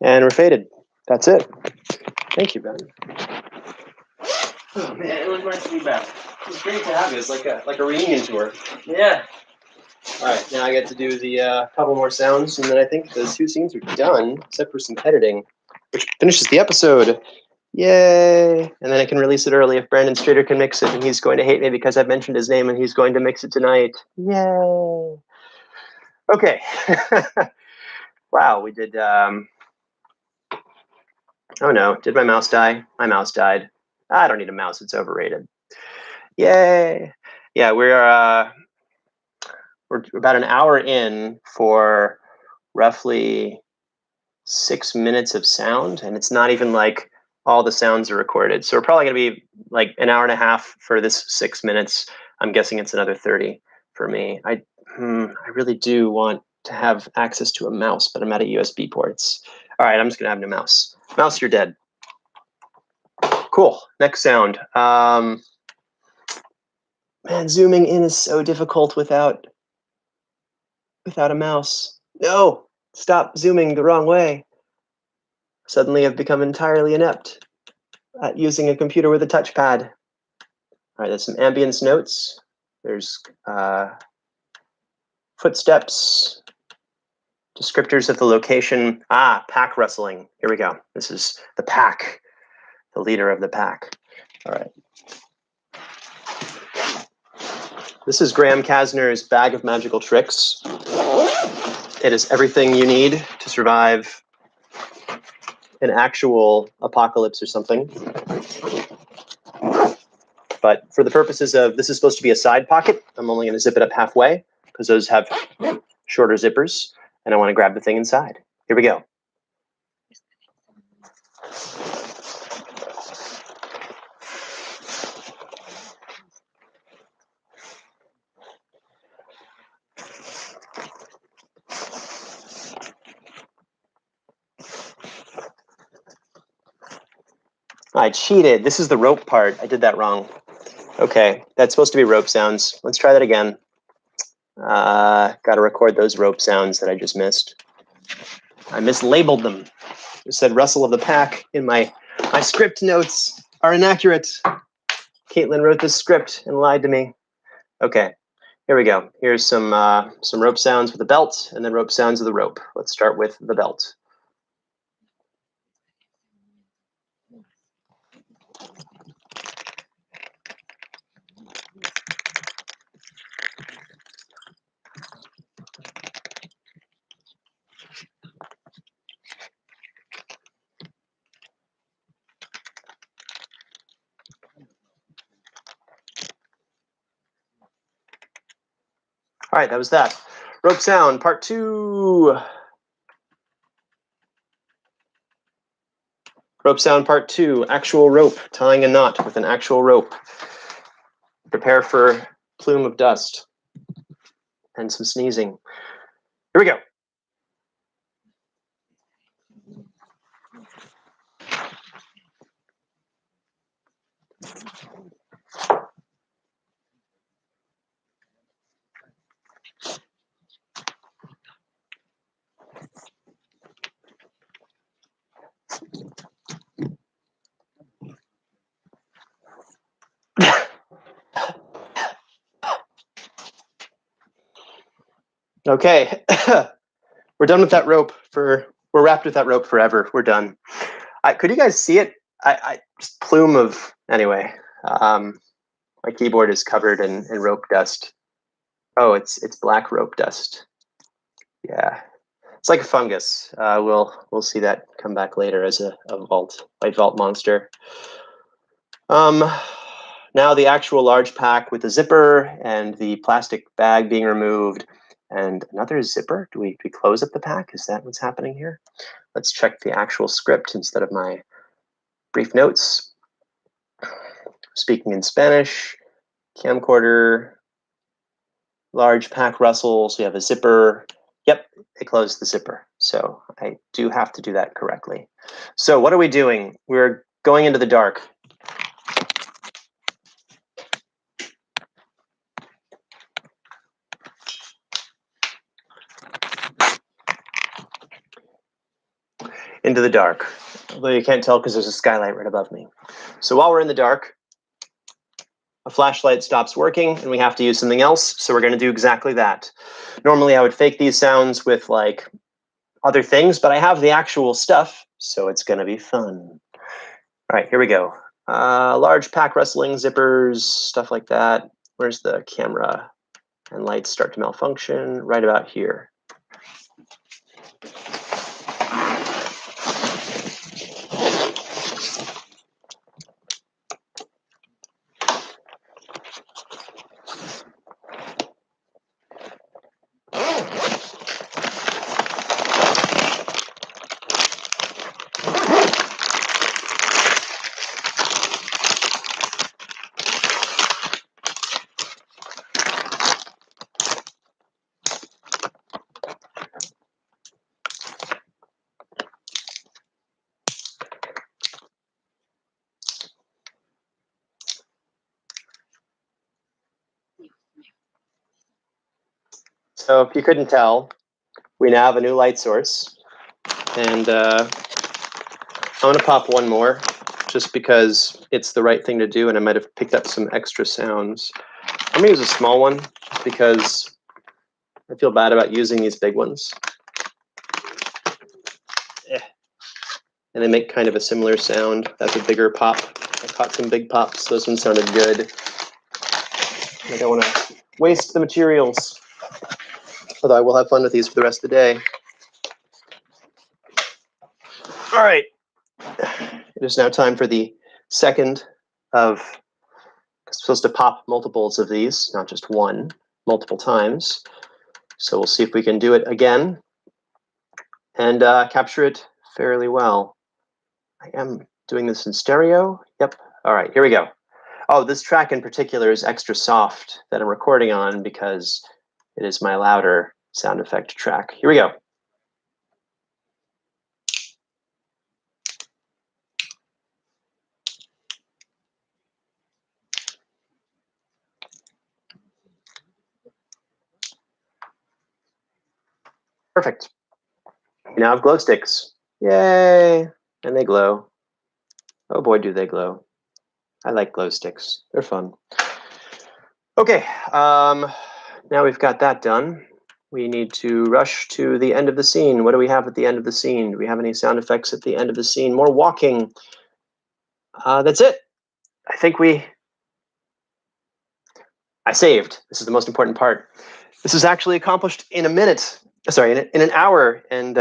And we're faded. That's it. Thank you, Ben. Oh man, it was nice to be back. It's great to have you. It's like a reunion tour. Yeah. All right, now I get to do the couple more sounds, and then I think those 2 scenes are done, except for some editing, which finishes the episode. Yay! And then I can release it early if Brandon Strader can mix it, and he's going to hate me because I've mentioned his name, and he's going to mix it tonight. Yay! Okay. Wow, we did. Oh no, did my mouse die? My mouse died. I don't need a mouse, it's overrated. Yay! Yeah, we're about an hour in for roughly 6 minutes of sound, and it's not even like all the sounds are recorded. So we're probably going to be like an hour and a half for this 6 minutes. I'm guessing it's another 30 for me. I really do want to have access to a mouse, but I'm out of USB ports. All right, I'm just going to have no mouse. Mouse, you're dead. Cool. Next sound. Man, zooming in is so difficult without a mouse. No, stop zooming the wrong way. Suddenly I've become entirely inept at using a computer with a touchpad. All right, there's some ambience notes. There's footsteps, descriptors of the location. Pack rustling. Here we go. This is the pack, the leader of the pack. All right. This is Graham Kasner's Bag of Magical Tricks. It is everything you need to survive an actual apocalypse or something. But for the purposes of, this is supposed to be a side pocket, I'm only going to zip it up halfway because those have shorter zippers, and I want to grab the thing inside. Here we go. I cheated. This is the rope part. I did that wrong. Okay, that's supposed to be rope sounds. Let's try that again. Got to record those rope sounds that I just missed. I mislabeled them. It said rustle of the pack in my script notes are inaccurate. Caitlin wrote this script and lied to me. Okay, here we go. Here's some rope sounds with the belt, and then rope sounds of the rope. Let's start with the belt. All right, that was that. Rope sound, part 2. Rope sound, part 2. Actual rope, tying a knot with an actual rope. Prepare for plume of dust and some sneezing. Here we go. Okay, we're done with that rope we're wrapped with that rope forever. We're done. Could you guys see it? Just plume of, anyway, my keyboard is covered in rope dust. Oh, it's black rope dust. Yeah, it's like a fungus. We'll see that come back later as a white vault monster. Now the actual large pack with the zipper and the plastic bag being removed and another zipper. Do we close up the pack? Is that what's happening here? Let's check the actual script instead of my brief notes. Speaking in Spanish, camcorder, large pack rustle, so you have a zipper. Yep, it closed the zipper. So I do have to do that correctly. So what are we doing? We're going into the dark. into the dark. Although you can't tell because there's a skylight right above me. So while we're in the dark, a flashlight stops working and we have to use something else. So we're going to do exactly that. Normally I would fake these sounds with like other things, but I have the actual stuff, so it's going to be fun. All right, here we go. Large pack rustling, zippers, stuff like that. Where's the camera? And lights start to malfunction right about here. So if you couldn't tell, we now have a new light source. And I'm going to pop one more just because it's the right thing to do and I might have picked up some extra sounds. I'm going to use a small one just because I feel bad about using these big ones. And they make kind of a similar sound. That's a bigger pop. I caught some big pops. Those ones sounded good. I don't want to waste the materials. Although I will have fun with these for the rest of the day. All right. It is now time for the second of, I'm supposed to pop multiples of these, not just one, multiple times. So we'll see if we can do it again and capture it fairly well. I am doing this in stereo. Yep. All right, here we go. Oh, this track in particular is extra soft that I'm recording on because it is my louder sound effect track. Here we go. Perfect. We now have glow sticks. Yay! And they glow. Oh boy, do they glow. I like glow sticks. They're fun. Okay, now we've got that done. We need to rush to the end of the scene. What do we have at the end of the scene? Do we have any sound effects at the end of the scene? More walking. That's it. I think I saved. This is the most important part. This is actually accomplished in a minute. Sorry, in an hour and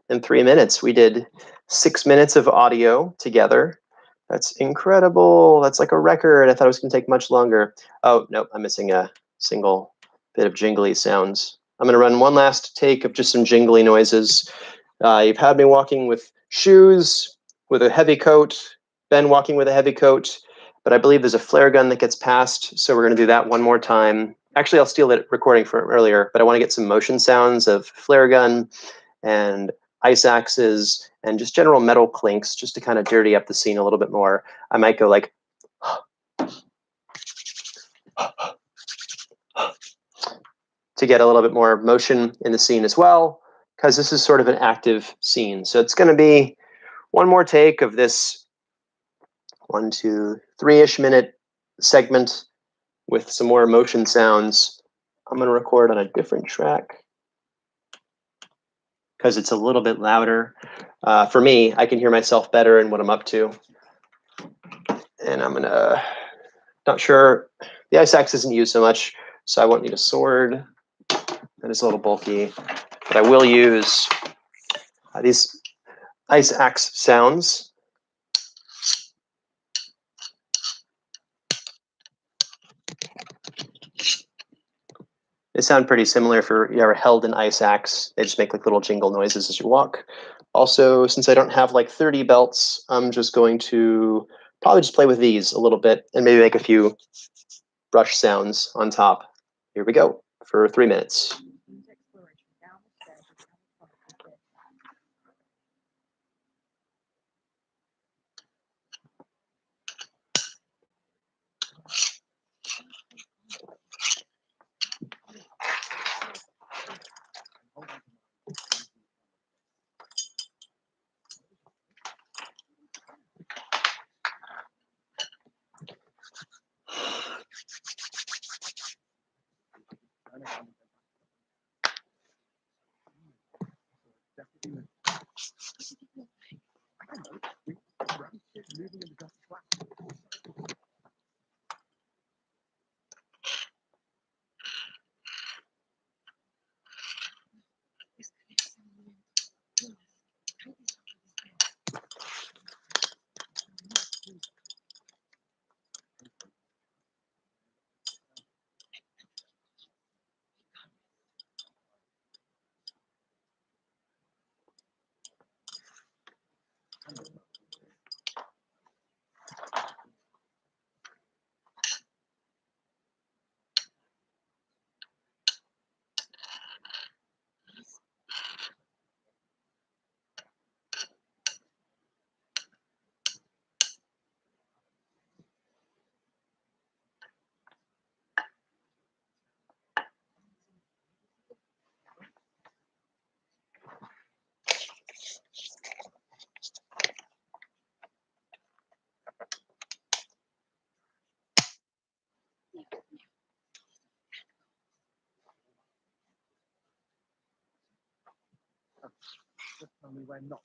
in 3 minutes. We did 6 minutes of audio together. That's incredible. That's like a record. I thought it was going to take much longer. Oh, no, I'm missing a single bit of jingly sounds. I'm going to run one last take of just some jingly noises. You've had me walking with shoes, with a heavy coat, Ben walking with a heavy coat, but I believe there's a flare gun that gets passed, so we're going to do that one more time. Actually, I'll steal that recording from earlier, but I want to get some motion sounds of flare gun and ice axes and just general metal clinks just to kind of dirty up the scene a little bit more. I might go like to get a little bit more motion in the scene as well, because this is sort of an active scene. So it's going to be one more take of this 1, 2, 3-ish minute segment with some more motion sounds. I'm going to record on a different track because it's a little bit louder. For me, I can hear myself better and what I'm up to. And I'm gonna, not sure, the ice axe isn't used so much, so I won't need a sword. That is a little bulky, but I will use these ice axe sounds. They sound pretty similar if you ever held an ice axe. They just make like little jingle noises as you walk. Also, since I don't have like 30 belts, I'm just going to probably just play with these a little bit and maybe make a few brush sounds on top. Here we go for 3 minutes. we're not.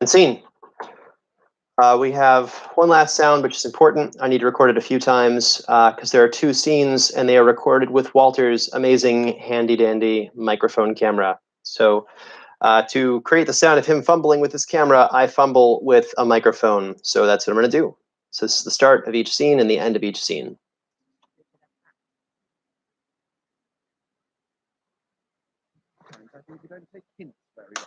And scene. We have one last sound, which is important. I need to record it a few times because there are two scenes and they are recorded with Walter's amazing handy dandy microphone camera. So to create the sound of him fumbling with his camera, I fumble with a microphone. So that's what I'm going to do. So this is the start of each scene and the end of each scene. I think you don't take hints very well.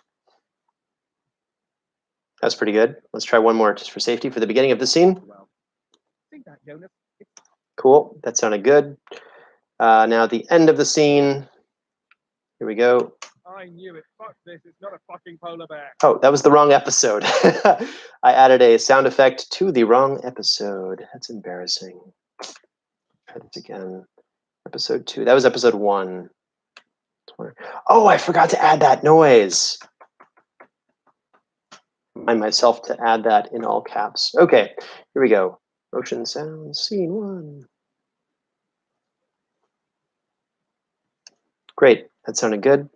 That's pretty good. Let's try one more just for safety for the beginning of the scene. Well, think that, Jonas. Cool. That sounded good. Now the end of the scene. Here we go. I knew it. Fuck this. It's not a fucking polar bear. Oh, that was the wrong episode. I added a sound effect to the wrong episode. That's embarrassing. Try this again. Episode 2. That was episode 1. Oh, I forgot to add that noise. Remind myself to add that in all caps. Okay, here we go. Motion sound, scene 1. Great, that sounded good.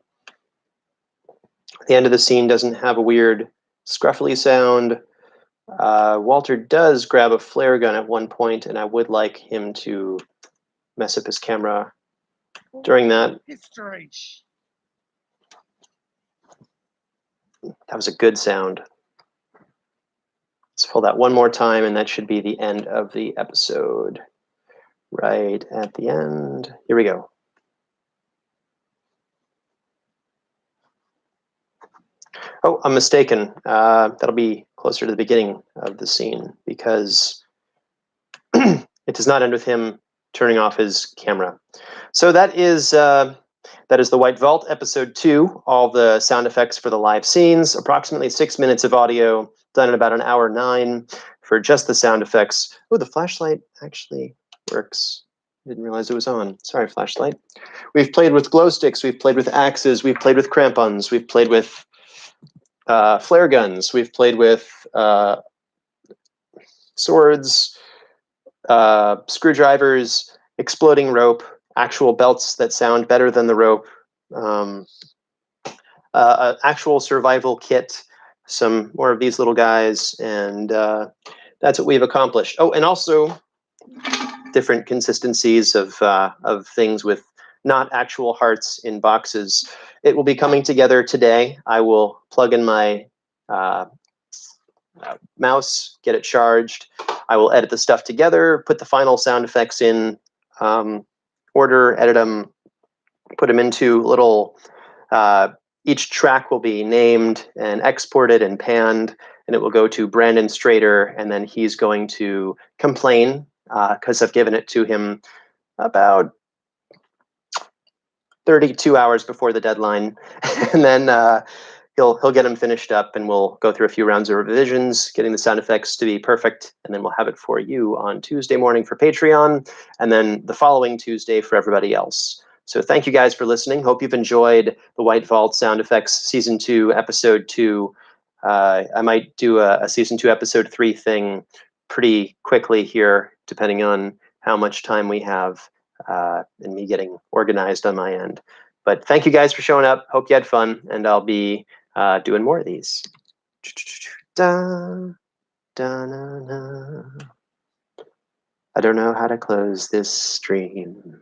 The end of the scene doesn't have a weird scruffly sound. Walter does grab a flare gun at one point, and I would like him to mess up his camera during that. History. That was a good sound. Let's pull that one more time, and that should be the end of the episode. Right at the end. Here we go. Oh, I'm mistaken. That'll be closer to the beginning of the scene because it does not end with him turning off his camera. So that is the White Vault, episode 2. All the sound effects for the live scenes, approximately 6 minutes of audio, done in about 1:09 for just the sound effects. Oh, the flashlight actually works. Didn't realize it was on. Sorry, flashlight. We've played with glow sticks. We've played with axes. We've played with crampons. We've played with flare guns. We've played with swords, screwdrivers, exploding rope, actual belts that sound better than the rope, actual survival kit, some more of these little guys, and that's what we've accomplished. Oh, and also different consistencies of things with not actual hearts in boxes. It will be coming together today. I will plug in my mouse, get it charged. I will edit the stuff together, put the final sound effects in order, edit them, put them into little, each track will be named and exported and panned, and it will go to Brandon Strader, and then he's going to complain because I've given it to him about 32 hours before the deadline, and then he'll get them finished up, and we'll go through a few rounds of revisions, getting the sound effects to be perfect, and then we'll have it for you on Tuesday morning for Patreon, and then the following Tuesday for everybody else. So thank you guys for listening. Hope you've enjoyed the White Vault Sound Effects Season 2, Episode 2. I might do a Season 2, Episode 3 thing pretty quickly here, depending on how much time we have and me getting organized on my end. But thank you guys for showing up. Hope you had fun, and I'll be doing more of these. Da, da, na, na. I don't know how to close this stream.